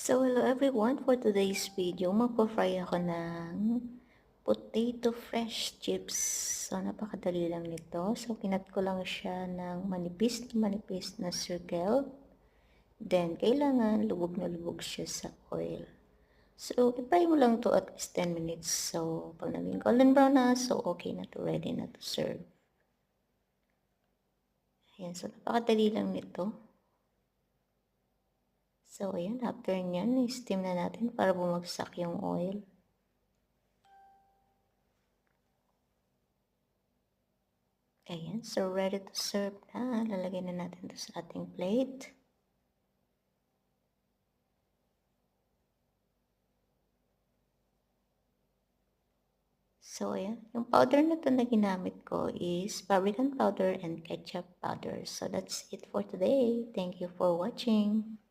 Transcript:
So, hello everyone. For today's video, magpa-fry ako ng potato fresh chips. So, napakadali lang nito. So, kinat ko lang siya ng manipis na circle. Then, kailangan lubog na lubog siya sa oil. So, i-fry mo lang to at least 10 minutes. So, pag naging golden brown na, so okay na to, ready na to serve. Ayan, so napakadali lang nito. So, ayan, after nyan, i-steam na natin para bumagsak yung oil. Ayan, so ready to serve na. Lalagay na natin ito sa ating plate. So, ayan, yung powder na ito na ginamit ko is paprika powder and ketchup powder. So, that's it for today. Thank you for watching.